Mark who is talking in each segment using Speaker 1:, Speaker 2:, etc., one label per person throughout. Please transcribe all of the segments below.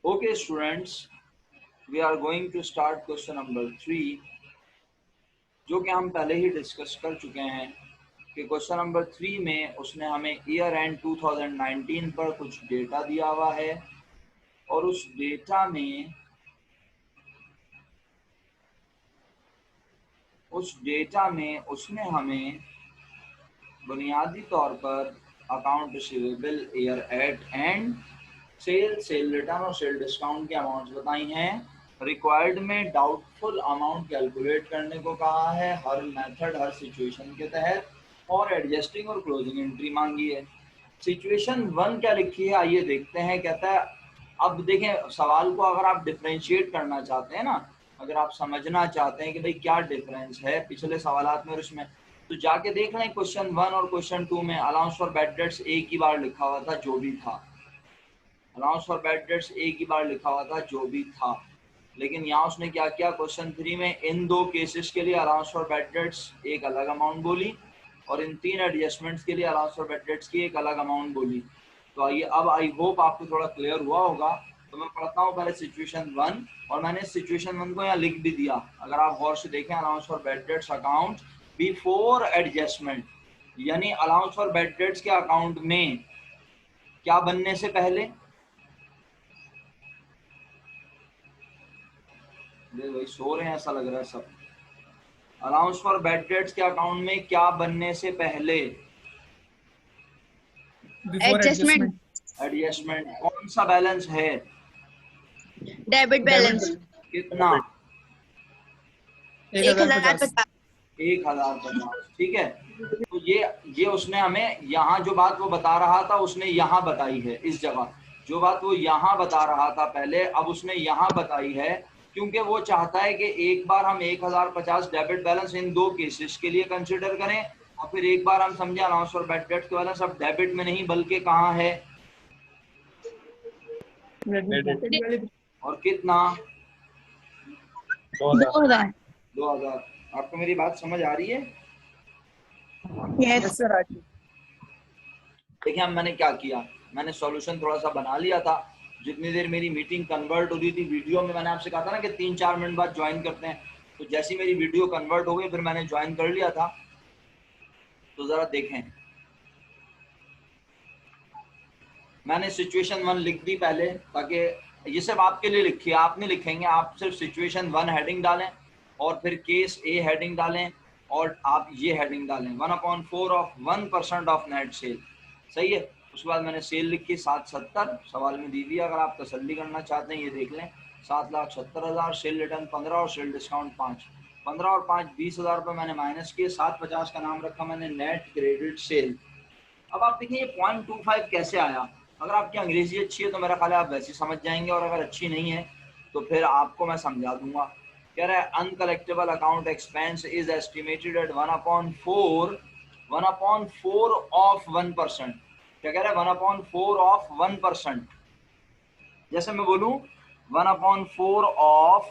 Speaker 1: Okay, students, we are going to start question number 3, जो कि हम पहले ही डिस्कस कर चुके हैं कि क्वेश्चन नंबर 3 में उसने हमें ईयर एंड 2019 पर कुछ डेटा दिया हुआ है और उस डेटा में उसने हमें बुनियादी तौर पर account receivable, year at end sale return और सेल डिस्काउंट की अमाउंट्स बताई हैं। रिक्वायर्ड में डाउटफुल अमाउंट कैलकुलेट करने को कहा है हर मेथड हर सिचुएशन के तहत, और एडजस्टिंग और क्लोजिंग एंट्री मांगी है। सिचुएशन 1 क्या लिखी है आइए देखते हैं। कहता है, अब देखें सवाल को अगर आप डिफरेंशिएट करना चाहते हैं ना, अगर आप समझना चाहते हैं कि भाई क्या डिफरेंस है पिछले सवालात में और इसमें, तो जाके देख लें क्वेश्चन 1 और क्वेश्चन 2 में अलाउंस फॉर बैड डेट्स एक ही बार लिखा हुआ था जो भी था, अलाउंस फॉर बैड डेट्स एक ही बार लिखा हुआ था जो भी था। लेकिन यहाँ उसने क्या किया, क्वेश्चन 3 में इन दो केसेस के लिए अलाउंस फॉर बैड डेट्स एक अलग अमाउंट बोली और इन 3 एडजस्टमेंट्स के लिए अलाउंस फॉर बैड डेट्स की एक अलग अमाउंट बोली। तो आइए, अब आई होप आपको थोड़ा क्लियर हुआ होगा। तो मैं पढ़ता हूँ पहले सिचुएशन 1, और मैंने सिचुएशन 1 को यहाँ लिख भी दिया। अगर आप गौर से देखें, allowance for bad dates account before adjustment, यानी अलाउंस फॉर बैड डेट्स के अकाउंट में क्या बनने से पहले, वही सो रहे हैं ऐसा लग रहा है सब। अलाउंस फॉर बैड डेट्स के अकाउंट में क्या बनने से पहले,
Speaker 2: एडजस्टमेंट,
Speaker 1: एडजस्टमेंट। कौन सा बैलेंस है,
Speaker 2: डेबिट बैलेंस
Speaker 1: कितना,
Speaker 2: 1050।
Speaker 1: 1050। ठीक है, तो ये उसने हमें यहाँ जो बात वो बता रहा था उसने यहाँ बताई है। इस जगह जो बात वो यहाँ बता रहा था पहले, अब उसने यहाँ बताई है, क्योंकि वो चाहता है कि एक बार हम 1050 डेबिट बैलेंस इन दो केसेस के लिए कंसिडर करें, और फिर एक बार हम समझे अलाउंस फॉर बैड डेट्स के बैलेंस अब डेबिट में नहीं बल्कि कहाँ है, और कितना,
Speaker 2: 2000।
Speaker 1: 2000। आपको मेरी बात समझ आ रही है?
Speaker 2: Yes sir.
Speaker 1: देखिए, अब मैंने क्या किया, मैंने सॉल्यूशन थोड़ा सा बना लिया था। जितनी देर मेरी मीटिंग कन्वर्ट हो रही थी वीडियो में, मैंने आपसे कहा था ना कि 3-4 मिनट बाद ज्वाइन करते हैं, तो जैसी मेरी वीडियो कन्वर्ट हो गई फिर मैंने ज्वाइन कर लिया था। तो जरा देखें, मैंने सिचुएशन 1 लिख दी पहले, ताकि ये सब आपके लिए लिखी है, आप नहीं लिखेंगे, आप सिर्फ सिचुएशन 1 हेडिंग डालें और फिर केस ए हेडिंग डालें और आप ये हेडिंग डालें 1/4 ऑफ 1% ऑफ नेट सेल। सही है। उसके बाद मैंने सेल लिखी 770, सवाल में दी हुई, अगर आप तसल्ली करना चाहते हैं ये देख लें, 7,70,000, सेल रिटर्न 15 और सेल डिस्काउंट 5। 15 और 5 20,000 रुपये मैंने माइनस किए, 750 का नाम रखा मैंने नेट क्रेडिट सेल। अब आप देखिए ये 0.25 कैसे आया। अगर आपकी अंग्रेजी अच्छी है तो मेरा ख्याल है आप वैसे समझ जाएंगे, और अगर अच्छी नहीं है तो फिर आपको मैं समझा दूंगा। कह रहा है uncollectible account expense is estimated at 1/4 of 1%। क्या कह रहा है, 1/4 ऑफ 1%। जैसे मैं बोलूं 1/4 ऑफ,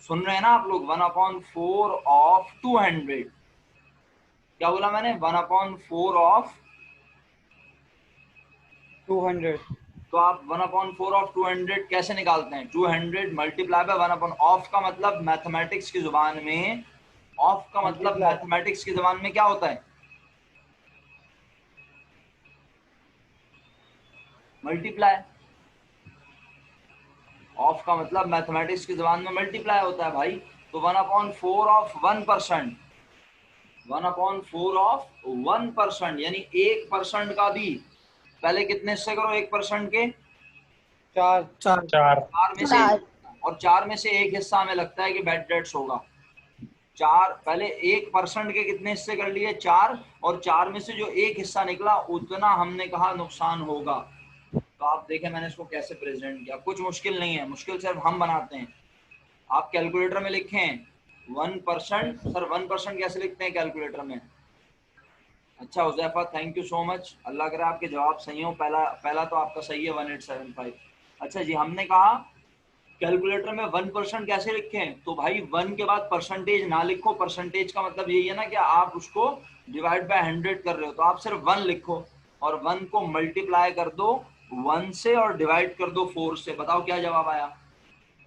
Speaker 1: सुन रहे हैं ना आप लोग, 1/4 ऑफ 200। क्या बोला मैंने, 1/4 ऑफ
Speaker 3: 200।
Speaker 1: तो आप 1/4 ऑफ 200 कैसे निकालते हैं, 200 मल्टीप्लाई बाय 1/, ऑफ का मतलब मैथमेटिक्स की जुबान में, ऑफ का मतलब मैथमेटिक्स की जुबान में क्या होता है, मल्टीप्लाई। ऑफ का मतलब मैथमेटिक्स की जुबान में मल्टीप्लाई होता है भाई। तो 1/4 ऑफ 1%, 1/4 ऑफ 1%, यानी 1% का भी पहले कितने से करो, 1% के
Speaker 3: 4
Speaker 1: में से, और 4 में से एक हिस्सा हमें लगता है कि बैड डेट्स होगा। 4 पहले 1% के कितने हिस्से कर लिए, 4, और 4 में से जो एक हिस्सा निकला उतना हमने कहा नुकसान होगा। तो आप देखें मैंने इसको कैसे प्रेजेंट किया, कुछ मुश्किल नहीं है, मुश्किल सिर्फ हम बनाते हैं। आप कैलकुलेटर में लिखें 1%, सर 1% कैसे लिखते हैं कैलकुलेटर में? अच्छा Huzaifa, thank you so much, Allah करे आपके जवाब सही हो। पहला तो आपका सही है 1875। अच्छा जी, हमने कहा कैलकुलेटर में 1% कैसे लिखें, तो भाई 1 के बाद परसेंटेज ना लिखो, परसेंटेज का मतलब यही है ना कि आप उसको डिवाइड बाय 100 कर रहे हो, तो आप सिर्फ 1 लिखो और 1 को मल्टीप्लाई कर दो 1 से और डिवाइड कर दो 4 से, बताओ क्या जवाब आया।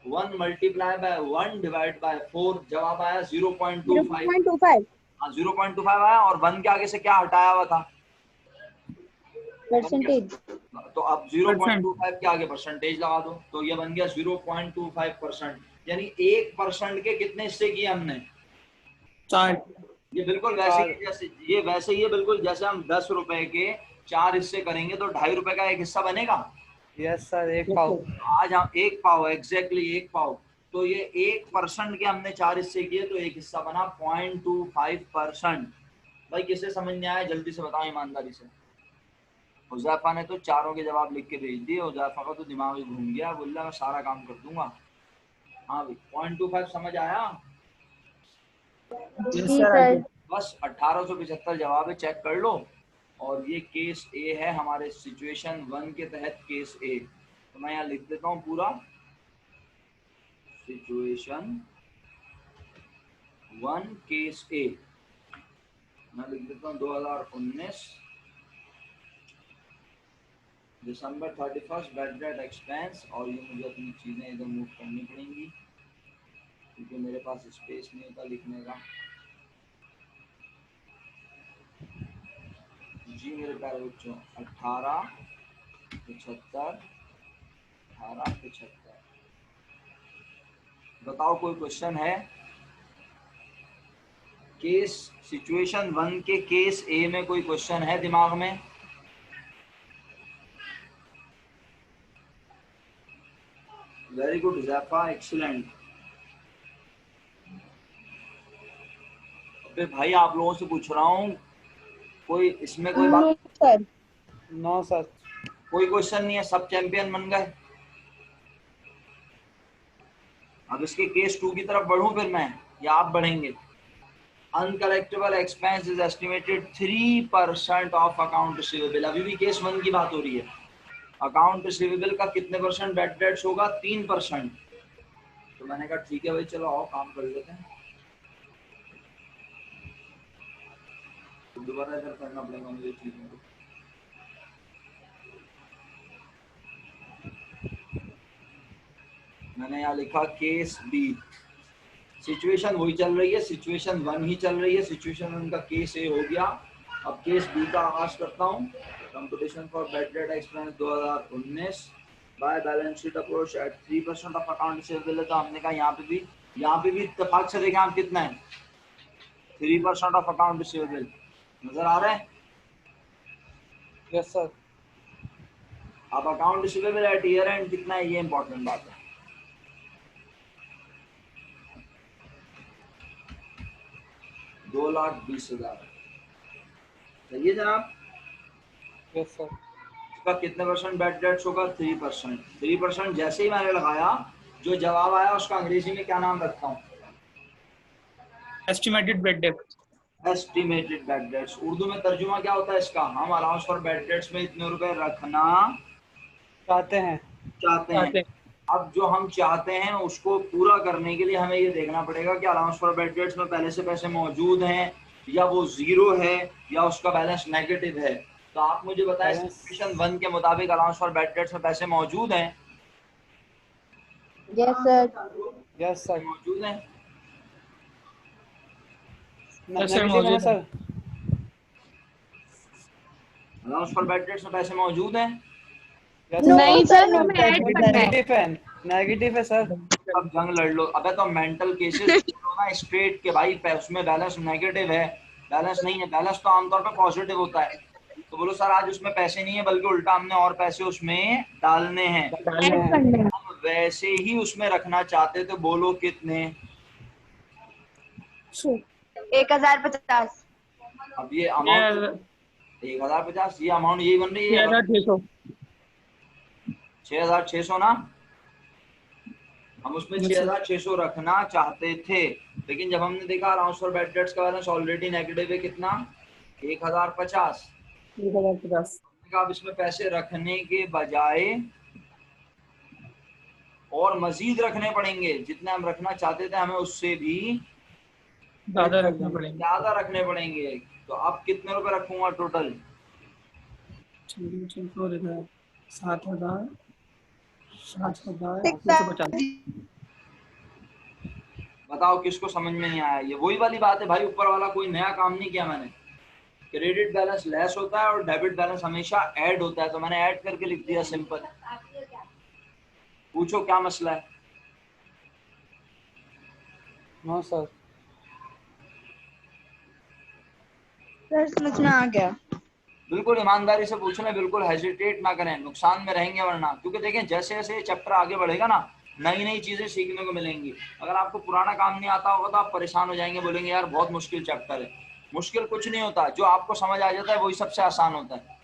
Speaker 1: 1 मल्टीप्लाई बाय 1 डिवाइड बाय 4, जवाब आया 0.25।
Speaker 2: 0.25
Speaker 1: हाँ 0.25 आया, और 1 के आगे से क्या हटाया हुआ था,
Speaker 2: परसेंटेज।
Speaker 1: तो अब 0.25 के आगे परसेंटेज लगा दो, तो ये बन गया 0.25%। यानी 1% के कितने हिस्से किए हमने,
Speaker 3: 4।
Speaker 1: ये बिल्कुल वैसे ही जैसे ये वैसे ही है, बिल्कुल जैसे हम 10 रुपए के 4 हिस्से करेंगे तो 2.5 रुपए का एक हिस्सा बनेगा।
Speaker 3: यस सर, 1 पाव।
Speaker 1: आज हम 1 पाव, एग्जैक्टली 1 पाव, तो ये 1% के हमने 4 हिस्से किए, तो एक हिस्सा बना 0.25%। भाई किसे समझ में आया, जल्दी से बताओ ईमानदारी से। हुज़ैफा ने तो चारों के जवाब लिख के भेज दिए, हुज़ैफा का तो दिमाग ही घूम गया, बोल रहा मैं सारा काम कर दूंगा। हाँ भाई 0.25 समझ आया।
Speaker 3: Yes sir.
Speaker 1: बस 1875 जवाब है, चेक कर लो। और ये केस ए है हमारे सिचुएशन 1 के तहत केस ए। तो मैं यहाँ लिख देता हूँ पूरा, सिचुएशन 1 केस ए, मैं लिख देता हूँ 2019 दिसंबर 31 बैड डेट एक्सपेंस। और ये मुझे अपनी चीज़ें इधर मूव करनी पड़ेंगी क्योंकि मेरे पास स्पेस नहीं होता लिखने का। जी मेरे प्यारे बच्चों, 1875 बताओ कोई क्वेश्चन है। केस सिचुएशन 1 के केस ए में कोई क्वेश्चन है दिमाग में। Very good Zaifa, excellent. अबे भाई आप लोगों से पूछ रहा हूँ, कोई इसमें कोई बात,
Speaker 2: सर।
Speaker 3: No sir.
Speaker 1: कोई क्वेश्चन नहीं है, सब चैंपियन बन गए। अब इसके केस 2 की तरफ बढ़ूं फिर मैं, या आप बढ़ेंगे। Uncollectible expense is estimated 3% of account receivable. अभी भी केस 1 की बात हो रही है। अकाउंट रिसीवेबल का कितने परसेंट बैड डेट्स होगा, 3%। तो मैंने कहा ठीक है भाई, चलो आओ काम कर लेते हैं। तो दोबारा इधर करना पड़ेगा मुझे चीजों को। मैंने यहाँ लिखा केस बी, सिचुएशन वही चल रही है, सिचुएशन 1 ही चल रही है, सिचुएशन 1 का केस ए हो गया। अब केस बी का आगाज करता हूँ। Competition for bad debt expense 2019 by balance sheet approach at 3% of account receivable. तो हमने कहा यहाँ पे भी इत्तेफाक से देखें हम कितना है, 3% ऑफ अकाउंट रिसीवेबल। नजर आ रहा है।
Speaker 3: Yes sir.
Speaker 1: अब account receivable at year end कितना है, ये इंपॉर्टेंट बात है। 2,20,000। सही है जनाब।
Speaker 3: Yes sir.
Speaker 1: इसका कितने परसेंट बैड डेट्स होगा, 3%। 3% जैसे ही मैंने लगाया, जो जवाब आया उसका अंग्रेजी में क्या नाम रखता हूँ,
Speaker 3: estimated bad debt.
Speaker 1: Estimated bad debts. Urdu में तर्जुमा क्या होता है इसका, हम अलाउंस फॉर बैड डेट्स में इतने रुपए रखना
Speaker 3: चाहते हैं।
Speaker 1: चाहते हैं। अब जो हम चाहते हैं उसको पूरा करने के लिए हमें ये देखना पड़ेगा कि अलाउंस फॉर बैड डेट्स में पहले से पैसे मौजूद हैं, या वो जीरो है, या उसका बैलेंस नेगेटिव है। तो आप मुझे बताएं, सिचुएशन 1 के मुताबिक अलाउंस फॉर बैड डेट्स में पैसे मौजूद हैं।
Speaker 2: Yes sir.
Speaker 3: Yes sir.
Speaker 1: मौजूद हैं।
Speaker 3: नेगेटिव है sir.
Speaker 1: Allowance for bad dates में पैसे मौजूद हैं।
Speaker 2: नहीं सर, हमें ऐड करना है।
Speaker 3: नेगेटिव है, नेगेटिव है सर।
Speaker 1: अब जंग लड़ लो। अबे तो मेंटल केसेस ना स्ट्रेट के भाई, उसमें बैलेंस नेगेटिव है, बैलेंस नहीं है। बैलेंस तो आमतौर पर पॉजिटिव होता है। तो बोलो सर आज उसमें पैसे नहीं है, बल्कि उल्टा हमने और पैसे उसमें डालने हैं, हम वैसे ही उसमें रखना चाहते थे। बोलो कितने,
Speaker 2: 1050।
Speaker 1: अब ये अमाउंट 1050, ये अमाउंट यही बन रही है
Speaker 3: 6,600।
Speaker 1: 6,600 ना। हम उसमें 6,600 रखना चाहते थे, लेकिन जब हमने देखा अलाउंस फॉर बैड डेट्स का बैलेंस ऑलरेडी नेगेटिव है, कितना, 1,050। अब इसमें पैसे रखने के बजाय और मजीद रखने पड़ेंगे, जितने हम रखना चाहते थे हमें उससे भी
Speaker 3: ज्यादा रखने पड़ेंगे।
Speaker 1: तो अब कितने रुपए रखूंगा टोटल,
Speaker 3: 7,000 7,000
Speaker 1: बताओ किसको समझ में नहीं आया? ये वही वाली बात है भाई, ऊपर वाला कोई नया काम नहीं किया मैंने। क्रेडिट बैलेंस लेस होता है और डेबिट बैलेंस हमेशा ऐड होता है, तो मैंने ऐड करके लिख दिया सिंपल। पूछो क्या मसला है?
Speaker 3: No sir.
Speaker 2: सर समझ में आ गया।
Speaker 1: बिल्कुल ईमानदारी से पूछना, बिल्कुल हेजिटेट ना करें, नुकसान में रहेंगे वरना। क्योंकि देखें जैसे जैसे ये चैप्टर आगे बढ़ेगा ना, नई नई चीजें सीखने को मिलेंगी। अगर आपको पुराना काम नहीं आता होगा तो आप परेशान हो जाएंगे, बोलेंगे यार बहुत मुश्किल चैप्टर है। मुश्किल कुछ नहीं होता, जो आपको समझ आ जाता है वही सबसे आसान होता है।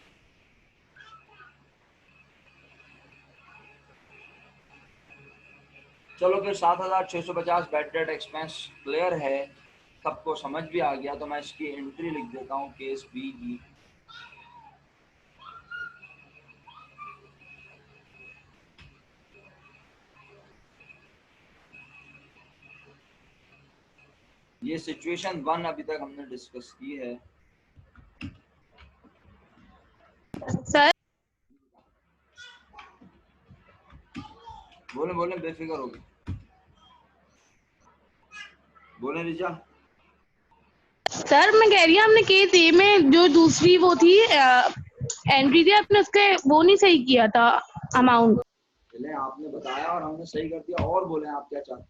Speaker 1: चलो फिर 7,650 बैड डेट एक्सपेंस क्लियर है, सबको समझ भी आ गया, तो मैं इसकी एंट्री लिख देता हूँ केस बी की। ये सिचुएशन 1 अभी तक हमने डिस्कस की है।
Speaker 2: सर
Speaker 1: बोले बोले बेफिक्र हो गए, बोले रिचा।
Speaker 4: सर मैं कह रही हूँ हमने केस ए में जो दूसरी वो थी एंट्री थी, आपने उसके वो नहीं सही किया था अमाउंट।
Speaker 1: पहले आपने बताया और हमने सही कर दिया, और बोले आप क्या चाहते हैं,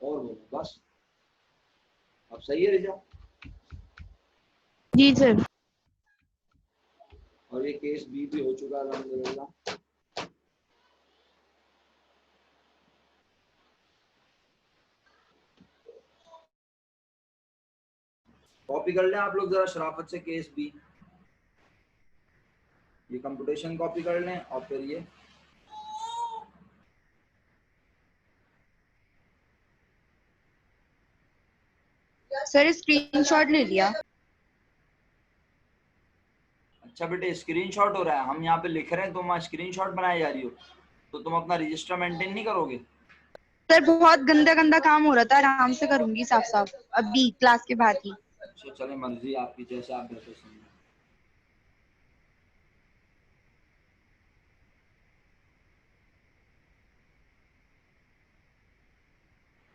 Speaker 1: और बोले बस। अब सही है रिचा?
Speaker 4: जी सर।
Speaker 1: और ये केस बी भी हो चुका है अल्हम्दुलिल्लाह। कॉपी कर लें आप लोग जरा शराफत से केस बी, ये कंप्यूटेशन कॉपी कर लें और फिर ये
Speaker 2: सर स्क्रीनशॉट ले लिया।
Speaker 1: अच्छा बेटे स्क्रीनशॉट हो रहा है, हम यहाँ पे लिख रहे हैं, तुम स्क्रीनशॉट बनाए जा रही हो, तो तुम अपना रजिस्टर मेंटेन नहीं करोगे?
Speaker 2: सर बहुत गंदा गंदा काम हो रहा था, आराम से करूंगी साफ साफ अभी क्लास के बाद ही।
Speaker 1: अच्छा चले, मर्जी आपकी, जैसे आप बेहतर समझें।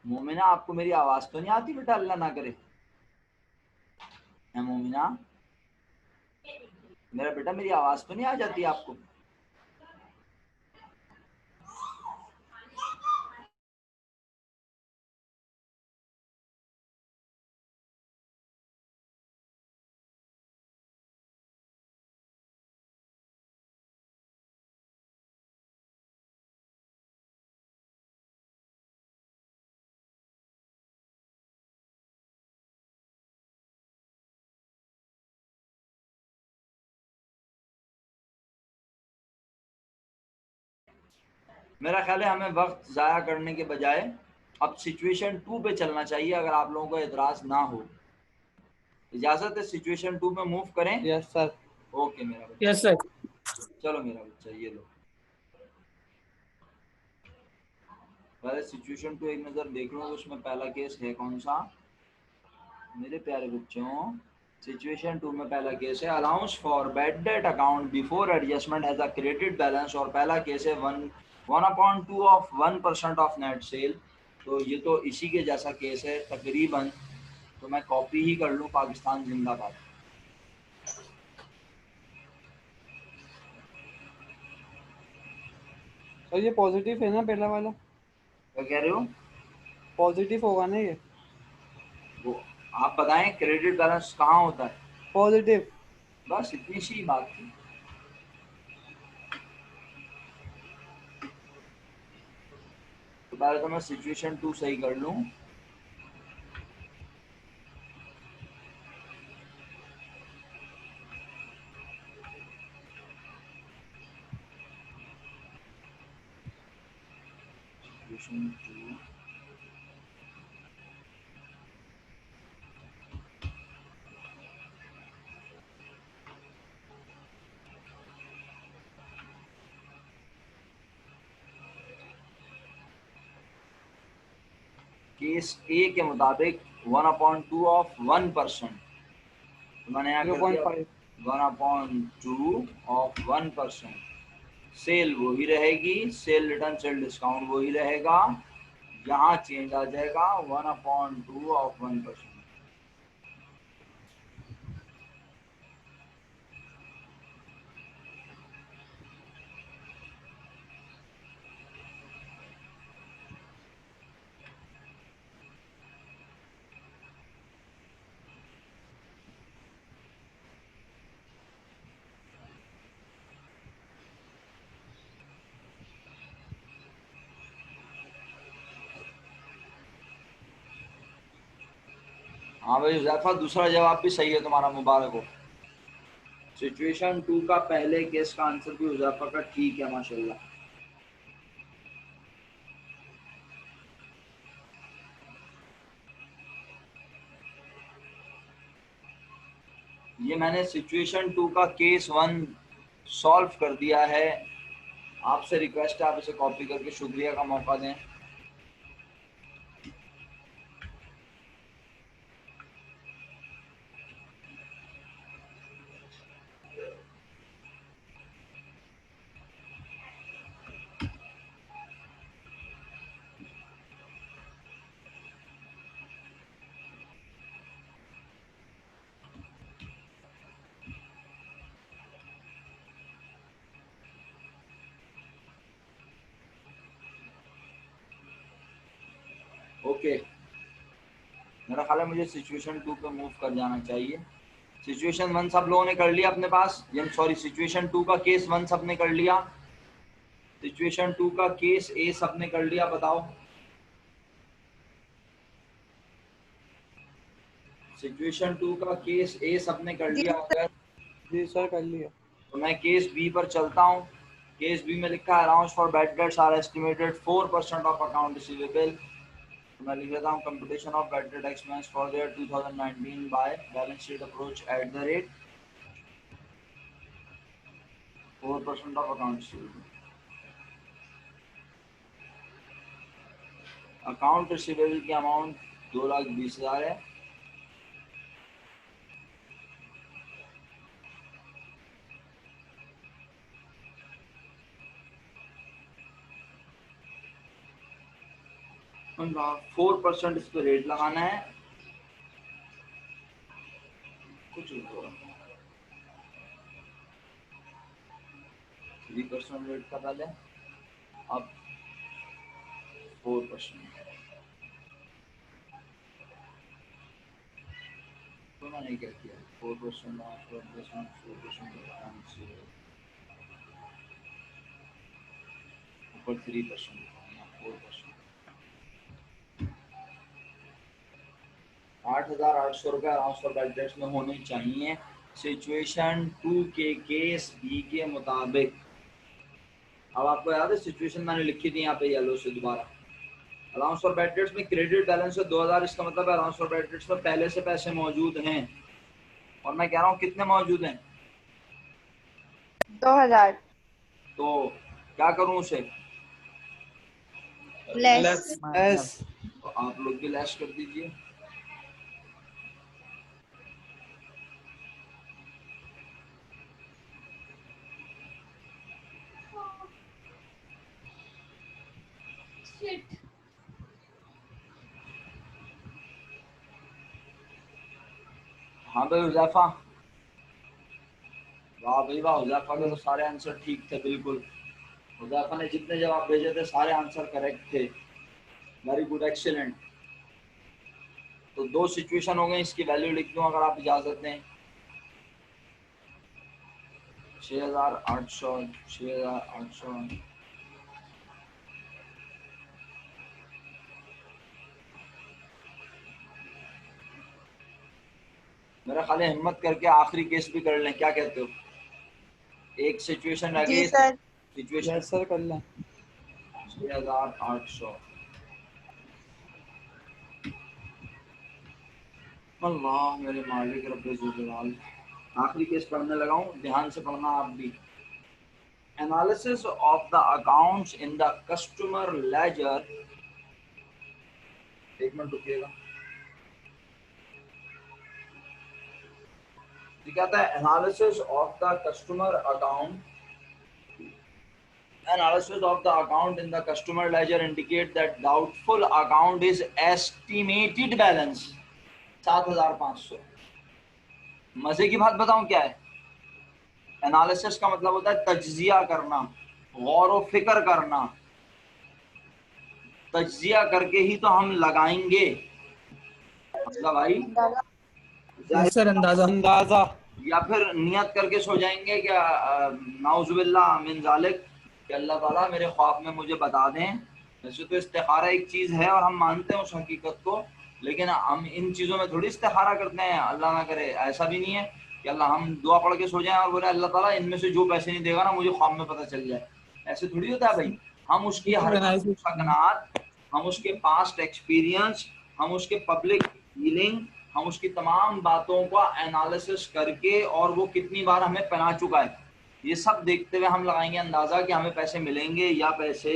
Speaker 1: मोमिना आपको मेरी आवाज तो नहीं आती बेटा? अल्लाह ना करे। है मोमिना मेरा बेटा, मेरी आवाज तो नहीं आ जाती आपको? मेरा ख्याल है हमें वक्त ज़ाया करने के बजाय अब सिचुएशन 2 पे चलना चाहिए, अगर आप लोगों को एतराज़ ना हो। इजाज़त है सिचुएशन 2 में मूव करें?
Speaker 3: Yes sir.
Speaker 1: ओके मेरा बच्चा।
Speaker 3: Yes sir.
Speaker 1: चलो मेरा बच्चा ये लो, पहले सिचुएशन 2 एक नज़र देख लो, उसमें पहला केस है कौन सा मेरे प्यारे बच्चों? सिचुएशन 2 में पहला केस है allowance for bad date account before adjustment has a credit balance, और पहला केस है 1/2 ऑफ 1% ऑफ नेट सेल। तो ये तो इसी के जैसा केस है तकरीबन, तो मैं कॉपी ही कर लूँ, पाकिस्तान जिंदाबाद।
Speaker 3: सर ये पॉजिटिव है ना पहला वाला?
Speaker 1: क्या कह रहे हो?
Speaker 3: पॉजिटिव होगा ना ये?
Speaker 1: वो आप बताएं क्रेडिट बैलेंस कहाँ होता है?
Speaker 3: पॉजिटिव।
Speaker 1: बस इतनी सी बात थी। तो पहले तो मैं सिचुएशन 2 सही कर लूँ। सिचुएशन 2 केस ए के मुताबिक 1/2 ऑफ 1%, तो मैंने यहाँ कर दिया
Speaker 3: 0.5।
Speaker 1: 1/2 ऑफ 1%। सेल वही रहेगी, सेल रिटर्न सेल डिस्काउंट वही रहेगा, यहाँ चेंज आ जाएगा 1/2 ऑफ 1%। हाँ भाई हुज़ैफा, दूसरा जवाब भी सही है तुम्हारा, मुबारक हो। सिचुएशन 2 का पहले केस का आंसर भी हुज़ैफा का ठीक है, माशाल्लाह। ये मैंने सिचुएशन 2 का केस 1 सॉल्व कर दिया है। आपसे रिक्वेस्ट है आप इसे कॉपी करके शुक्रिया का मौका दें। ओके, मेरा ख्याल है मुझे सिचुएशन 2 पे मूव कर जाना चाहिए। सिचुएशन 1 सब लोगों ने कर लिया अपने पास, सॉरी सिचुएशन 2 का केस 1 सबने कर लिया, सिचुएशन 2 का केस ए सबने कर लिया, बताओ। सिचुएशन 2 का केस ए सबने कर लिया अगर,
Speaker 3: जी सर कर लिया।
Speaker 1: तो मैं केस बी पर चलता हूँ। केस बी में लिखा है allowance for bad debts are estimated 4% of account receivable. तो मैं लिख देता हूँ computation of bad debt expense for the year 2019 by balance sheet approach at the rate 4% of account receivable. Account receivable की amount 2,20,000 है। उनका 4% इस पे रेट लगाना है, कुछ 3% रेट का पहले, अब 4%। तो मैंने क्या किया 4% ऑफ 4% ऊपर 3% 4%। 8,800 रुपये अलाउंस फॉर बैड डेट्स में होने चाहिए सिचुएशन 2 के केस बी के मुताबिक। अब आपको याद है सिचुएशन मैंने लिखी थी यहाँ पे येलो से दोबारा। अलाउंस फॉर बैड डेट्स में क्रेडिट बैलेंस है 2,000, इसका मतलब है अलाउंस फॉर बैड डेट्स में पहले से पैसे मौजूद हैं, और मैं कह रहा हूँ कितने मौजूद हैं
Speaker 2: 2,000
Speaker 1: तो क्या करूँ उसे,
Speaker 2: लेस।
Speaker 3: एस
Speaker 1: तो आप लोग भी लेस कर दीजिए। हाँ भाई हुज़ैफा, वाह भाई वाह, हुज़ैफा के तो सारे आंसर ठीक थे बिल्कुल। हुज़ैफा ने जितने जवाब भेजे थे सारे आंसर करेक्ट थे, वेरी गुड, एक्सीलेंट। तो 2 सिचुएशन हो गए, इसकी वैल्यू लिख दूं अगर आप इजाजत दें। 6,800 6,800 मेरा ख्याल है हिम्मत करके आखिरी केस भी कर लें, क्या कहते हो। एक सिचुएशन रह
Speaker 2: जी
Speaker 1: गई,
Speaker 2: सर।
Speaker 1: सिचुएशन
Speaker 3: यस सर कर लें।
Speaker 1: 6,800। अल्लाह मेरे मालिक रब्बे ज़ुल। आखिरी केस पढ़ने लगा हूँ, ध्यान से पढ़ना आप भी। Analysis of the accounts in the customer ledger, एक मिनट रुकिएगा। ये कहता है analysis of the customer account, analysis of the account in the customer ledger indicate that doubtful account is estimated balance 7500। मजे की बात बताऊं क्या है? एनालिसिस का मतलब होता है तज्जिया करना, गौर व फिक्र करना। तज्जिया करके ही तो हम लगाएंगे, मतलब भाई
Speaker 5: यस सर, अंदाजा
Speaker 3: अंदाजा।
Speaker 1: या फिर नियत करके सो जाएंगे क्या नाउजुबिल्लाह मिन जालिक कि अल्लाह ताला मेरे ख्वाब में मुझे बता दें। वैसे तो इस्तिखारा एक चीज़ है और हम मानते हैं उस हकीकत को, लेकिन हम इन चीज़ों में थोड़ी इस्तिखारा करते हैं। अल्लाह ना करे ऐसा भी नहीं है कि अल्लाह हम दुआ पढ़ के सो जाएं और बोले अल्लाह ताला इनमें से जो पैसे नहीं देगा ना मुझे ख्वाब में पता चल जाए। ऐसे थोड़ी होता है भाई। हम उसकी हर सकनात, हम उसके पास्ट एक्सपीरियंस, हम उसके पब्लिक डीलिंग, हम उसकी तमाम बातों का एनालिसिस करके और वो कितनी बार हमें पहना चुका है, ये सब देखते हुए हम लगाएंगे अंदाजा कि हमें पैसे मिलेंगे या पैसे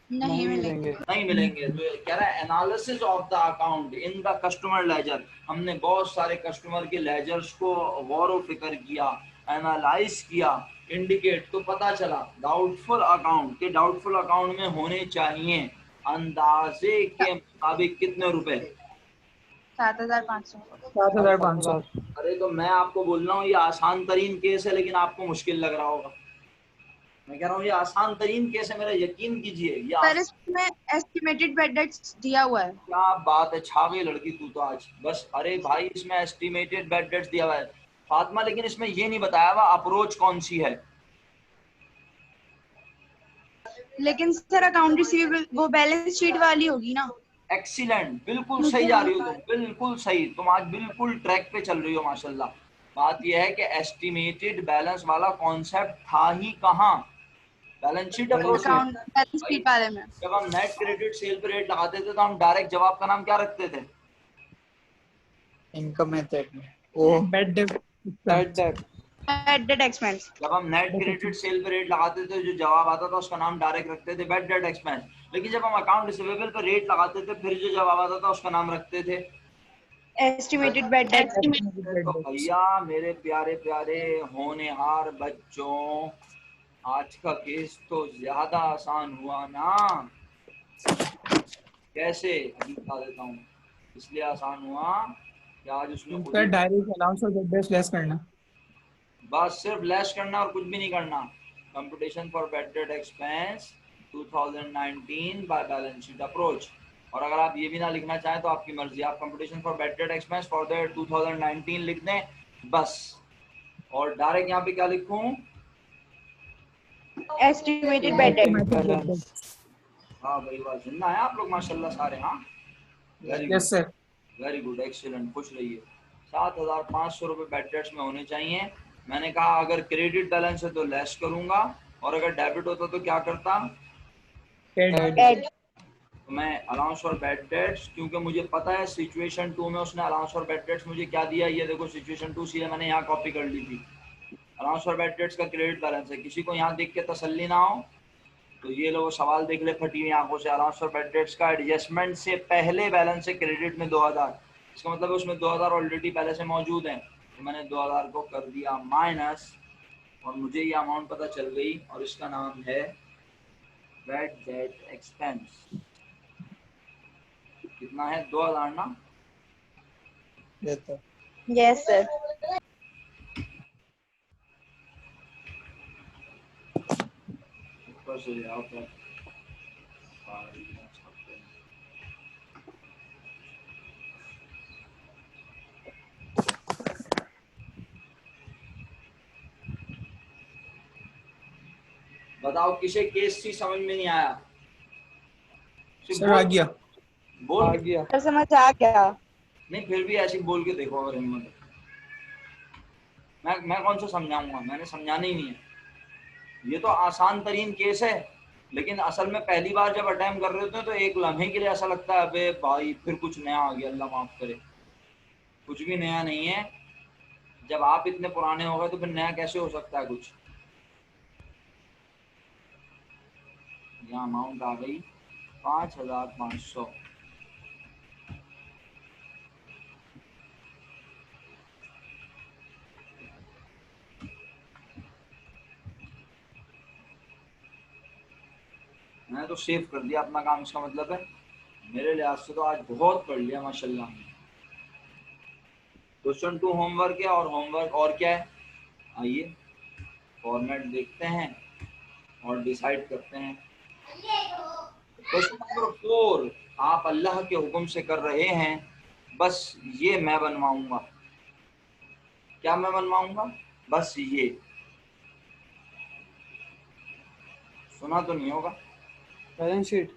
Speaker 2: नहीं मिलेंगे।
Speaker 1: नहीं मिलेंगे। तो कह रहा है analysis of the account in the customer ledger, हमने बहुत सारे कस्टमर के लेजर्स को गौर व फिक्र किया, एनालाइज किया, इंडिकेट तो पता चला डाउटफुल अकाउंट के, डाउटफुल अकाउंट में होने चाहिए अंदाजे के मुताबिक कितने रुपए?
Speaker 2: 7500।
Speaker 5: 7500।
Speaker 1: अरे तो मैं आपको बोल रहा हूँ ये आसान तरीन केस है, लेकिन आपको मुश्किल लग रहा होगा। मैं कह रहा हूँ ये आसान तरीन केस है, मेरा यकीन कीजिए ये
Speaker 2: सर इसमें एस्टिमेटेड बेड डेट्स दिया हुआ है।
Speaker 1: क्या बात है, छा गई लड़की तू तो आज बस। अरे भाई इसमें एस्टिमेटेड बेड डेट्स दिया हुआ है फातिमा, लेकिन इसमें ये नहीं बताया हुआ अप्रोच कौन सी है।
Speaker 2: लेकिन सर अकाउंट रिसीवेबल वो बैलेंस शीट वाली होगी ना।
Speaker 1: एक्सीलेंट, बिल्कुल सही जा रही हो तुम, बिल्कुल सही, तुम आज बिल्कुल ट्रैक पे चल रही हो माशाल्लाह। बात यह है कि एस्टिमेटेड बैलेंस वाला कॉन्सेप्ट था ही कहाँ? बैलेंस शीट अप्रोच में।
Speaker 2: अकाउंट बैलेंस शीट वाले में
Speaker 1: जब हम नेट क्रेडिट सेल पे रेट लगाते थे तो हम डायरेक्ट जवाब का नाम क्या रखते थे?
Speaker 5: इनकम मेथड में वो bed date.
Speaker 2: Bad debt expense.
Speaker 1: जब हम नेट क्रेडिट सेल पे रेट लगाते थे जो जवाब आता था उसका नाम डायरेक्ट रखते थे बैड डेट एक्सपेंस। लेकिन जब हम अकाउंट रिसीवेबल पे रेट लगाते थे फिर जो जवाब आता था उसका नाम रखते थे
Speaker 2: एस्टिमेटेड बेड डेट।
Speaker 1: तो भैया मेरे प्यारे प्यारे होनहार बच्चों, आज का केस तो ज्यादा आसान हुआ ना। कैसे अभी बता देता हूँ, इसलिए आसान हुआ कि आज उसने खुद ही
Speaker 5: डायरेक्ट अलाउंस और बेड डेट लेस करना,
Speaker 1: बस सिर्फ लेस करना और कुछ भी नहीं करना। Computation for bad debt expense 2019 by balance sheet approach. और अगर आप ये भी ना लिखना चाहें तो आपकी मर्जी, आप computation for bad debt expense for the 2019 लिख दें बस। और डायरेक्ट यहाँ पे क्या लिखूं?
Speaker 2: Estimated bed date.
Speaker 1: हाँ भाई वाह, जिंदा है आप लोग माशाल्लाह सारे। हाँ very good,
Speaker 5: yes sir,
Speaker 1: very good, excellent, खुश रहिए। 7500 रुपये बैड डेट्स में होने चाहिए। मैंने कहा अगर क्रेडिट बैलेंस है तो लेस करूंगा और अगर डेबिट होता तो क्या करता?
Speaker 2: डेट।
Speaker 1: तो मैं अलाउंस फॉर बैड डेट्स, क्योंकि मुझे पता है सिचुएशन 2 में उसने अलाउंस फॉर बैड डेट्स मुझे क्या दिया, ये देखो सिचुएशन 2 सी है, मैंने यहाँ कॉपी कर ली थी। अलाउंस फॉर बैड डेट्स का क्रेडिट बैलेंस है, किसी को यहाँ देख के तसल्ली ना हो तो ये लोग सवाल देख ले फटी हुई आंखों से। अलाउंस फॉर बैड डेट्स का एडजस्टमेंट से पहले बैलेंस है क्रेडिट में 2000, इसका मतलब है उसमें 2000 ऑलरेडी पहले से मौजूद हैं, तो मैंने 2000 को कर दिया माइनस और मुझे ये अमाउंट पता चल गई और इसका नाम है बैड डेट एक्सपेंस। कितना है? 2000 ना?
Speaker 2: Yes sir.
Speaker 1: ऊपर से जाओ तो बताओ किसे केस सी समझ में नहीं आया?
Speaker 5: सर आ गया,
Speaker 1: बोल
Speaker 3: आ गया।
Speaker 2: सर समझ आ गया।
Speaker 1: नहीं फिर भी ऐसे बोल के देखो अगर हिम्मत है। मैं कौन सा समझाऊंगा, मैंने समझाना ही नहीं है। ये तो आसान तरीन केस है, लेकिन असल में पहली बार जब अटेम्प्ट कर रहे होते हैं तो एक लम्हे के लिए ऐसा लगता है अबे भाई फिर कुछ नया आ गया, अल्लाह माफ करे। कुछ भी नया नहीं है, जब आप इतने पुराने हो गए तो फिर नया कैसे हो सकता है कुछ। यहाँ अमाउंट आ गई 5500। मैंने तो सेव कर दिया अपना काम, इसका मतलब है मेरे लिहाज से तो आज बहुत पढ़ लिया माशाल्लाह। क्वेश्चन 2 होमवर्क है, और होमवर्क और क्या है, आइए फॉर्मेट देखते हैं और डिसाइड करते हैं। क्वेश्चन नंबर 4, आप अल्लाह के हुक्म से कर रहे हैं, बस ये मैं बनवाऊंगा। क्या मैं बनवाऊंगा? बस ये। सुना तो नहीं होगा?
Speaker 3: Balance sheet.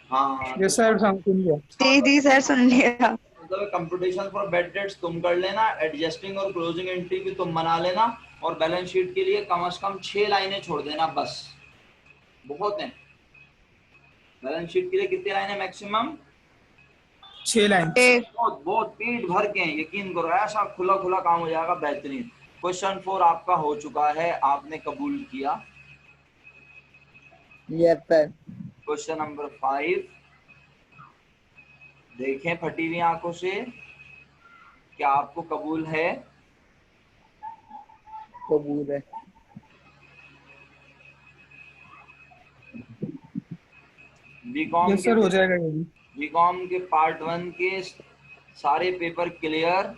Speaker 1: हाँ
Speaker 5: यस सर, समझ लिया।
Speaker 2: जी सर, सुन लिया।
Speaker 1: मतलब कंप्यूटेशन फॉर बेड डेट्स तुम कर लेना, एडजस्टिंग और क्लोजिंग एंट्री भी तुम बना लेना, और बैलेंस शीट के लिए कम से कम 6 लाइनें छोड़ देना, बस बहुत हैं। बैलेंस शीट के लिए कितनी लाइनें मैक्सिमम?
Speaker 5: 6 लाइन।
Speaker 1: बहुत बहुत पेट भर के हैं, यकीन करो, ऐसा खुला खुला काम हो जाएगा, बेहतरीन। क्वेश्चन 4 आपका हो चुका है, आपने कबूल किया।
Speaker 6: Yes sir.
Speaker 1: क्वेश्चन नंबर 5 देखें फटी हुई आंखों से, क्या आपको कबूल है?
Speaker 6: कबूल है।
Speaker 1: बीकॉम
Speaker 5: यस सर, हो जाएगा ये भी।
Speaker 1: बीकॉम के पार्ट 1 के सारे पेपर क्लियर,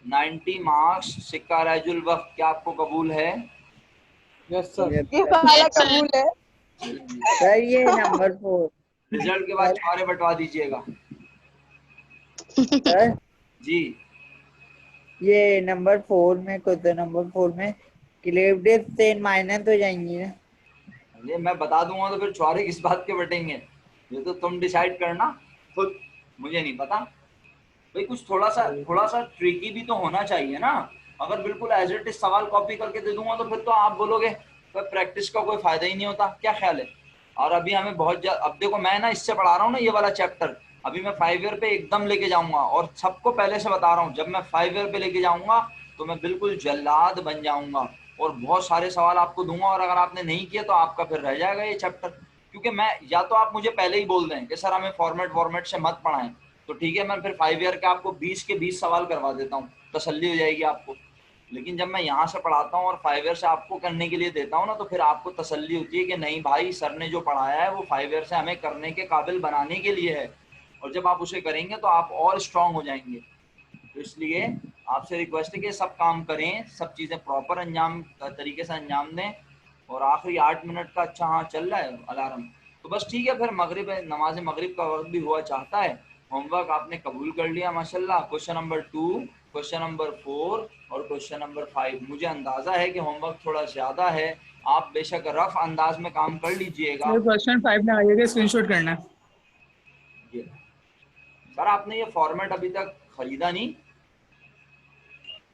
Speaker 1: 90 मार्क्स, सिक्का राजुल वक्त, क्या आपको कबूल है?
Speaker 3: Yes sir.
Speaker 6: यस
Speaker 2: ये
Speaker 6: सर।
Speaker 2: वाला कबूल है।
Speaker 6: सर ये नंबर 4।
Speaker 1: रिजल्ट के बाद छुआरे बंटवा दीजिएगा।
Speaker 6: सर
Speaker 1: जी
Speaker 6: ये नंबर 4 में, क्वेश्चन नंबर 4 में क्लेवडेज से माइनस हो जाएंगी ना?
Speaker 1: ये मैं बता दूंगा तो फिर छुआरे किस बात के बटेंगे, ये तो तुम डिसाइड करना खुद, मुझे नहीं पता। भाई कुछ थोड़ा सा ट्रिकी भी तो होना चाहिए ना। अगर बिल्कुल एज इट इज सवाल कॉपी करके दे दूंगा तो फिर तो आप बोलोगे तो प्रैक्टिस का कोई फायदा ही नहीं होता। क्या ख्याल है? और अभी हमें बहुत अब देखो मैं ना इससे पढ़ा रहा हूँ ना ये वाला चैप्टर, अभी मैं 5 ईयर पे एकदम लेके जाऊंगा, और सबको पहले से बता रहा हूँ जब मैं 5 ईयर पे लेके जाऊंगा तो मैं बिल्कुल जल्लाद बन जाऊंगा और बहुत सारे सवाल आपको दूंगा, और अगर आपने नहीं किया तो आपका फिर रह जाएगा ये चैप्टर। क्योंकि मैं, या तो आप मुझे पहले ही बोल दें कि सर हमें फॉर्मेट से मत पढ़ाएं, तो ठीक है मैं फिर 5 ईयर के आपको 20 के 20 सवाल करवा देता हूँ, तसल्ली हो जाएगी आपको। लेकिन जब मैं यहाँ से पढ़ाता हूँ और 5 ईयर से आपको करने के लिए देता हूँ ना, तो फिर आपको तसल्ली होती है कि नहीं भाई सर ने जो पढ़ाया है वो 5 ईयर से हमें करने के काबिल बनाने के लिए है, और जब आप उसे करेंगे तो आप और स्ट्रांग हो जाएंगे। तो इसलिए आपसे रिक्वेस्ट है कि सब काम करें, सब चीज़ें प्रॉपर तरीके से अंजाम दें। और आखिरी 8 मिनट का अच्छा हाँ चल रहा है अलार्म, तो बस ठीक है, फिर मगरिब नमाज मगरिब का वक्त भी हुआ चाहता है। होमवर्क आपने कबूल कर लिया माशाल्लाह। क्वेश्चन नंबर 2, क्वेश्चन नंबर 4 और क्वेश्चन नंबर 5, मुझे अंदाजा है कि होमवर्क थोड़ा ज्यादा है, आप बेशक रफ अंदाज में काम कर लीजिएगा।
Speaker 5: सर क्वेश्चन 5 में आइएगा, स्क्रीनशॉट करना है।
Speaker 1: सर आपने ये फॉर्मेट अभी तक खरीदा नहीं?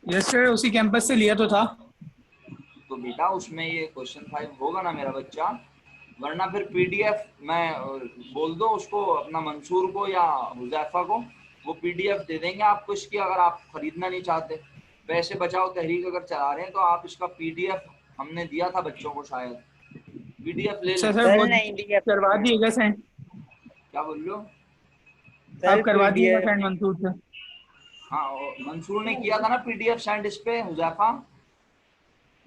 Speaker 5: यस सर, उसी कैंपस से लिया तो था।
Speaker 1: तो बेटा उसमें ये क्वेश्चन 5 होगा ना मेरा बच्चा, वरना फिर पीडीएफ मैं बोल दो उसको, अपना मंसूर को या हुजैफा को, वो पीडीएफ दे देंगे आपको इसकी, अगर आप खरीदना नहीं चाहते। पैसे बचाओ तहरीक अगर चला रहे हैं तो आप इसका पीडीएफ, हमने दिया था बच्चों को शायद, पीडीएफ ले
Speaker 5: अच्छा
Speaker 1: लें।
Speaker 5: सर, वो
Speaker 6: नहीं दिया।
Speaker 5: करवा दिएगा सेंड।
Speaker 1: क्या बोल रहे हो?
Speaker 5: आप करवा दिएगा सेंड मंसूर से।
Speaker 1: हाँ मंसूर ने किया था ना पीडीएफ सेंड इस पे, हुजैफा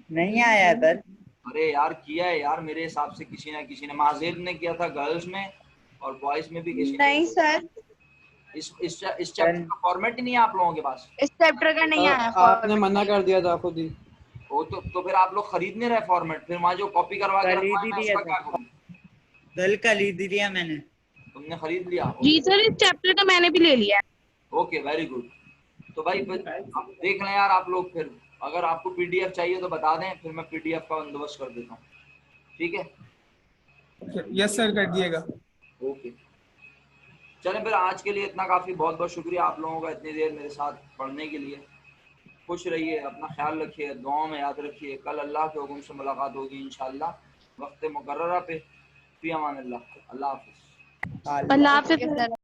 Speaker 6: नहीं आया सर।
Speaker 1: अरे यार किया है यार, मेरे हिसाब से किसी ने माजेद ने किया था गर्ल्स में, और बॉयज में भी किसी
Speaker 2: नहीं सर,
Speaker 1: इस चैप्टर का फॉर्मेट ही नहीं है आप लोगों के पास।
Speaker 2: इस चैप्टर का नहीं आया
Speaker 3: आपने मना कर दिया था खुद ही।
Speaker 1: वो तो फिर आप लोग खरीद नहीं रहे फॉर्मेट, फिर वहाँ जो कॉपी करवा के रखा है मैं उसका क्या करूँ?
Speaker 6: कल खरीद लिया मैंने।
Speaker 1: तुमने खरीद लिया?
Speaker 4: जी सर, इस चैप्टर का मैंने भी ले लिया है।
Speaker 1: Okay very good. तो भाई आप देख लें यार आप लोग, फिर अगर आपको पीडीएफ चाहिए तो बता दें, फिर मैं पीडीएफ का बंदोबस्त कर देता हूँ, ठीक है?
Speaker 5: यस सर, कर दिएगा।
Speaker 1: ओके चलें फिर आज के लिए इतना काफ़ी, बहुत बहुत शुक्रिया आप लोगों का इतनी देर मेरे साथ पढ़ने के लिए। खुश रहिए, अपना ख्याल रखिए, दुआओं में याद रखिए। कल अल्लाह के हुक्म से मुलाकात होगी इंशाअल्लाह वक्त मुकर्ररा पे। फी अमान अल्लाह। अल्लाह हाफिज़।
Speaker 4: अल्लाह हाफिज़।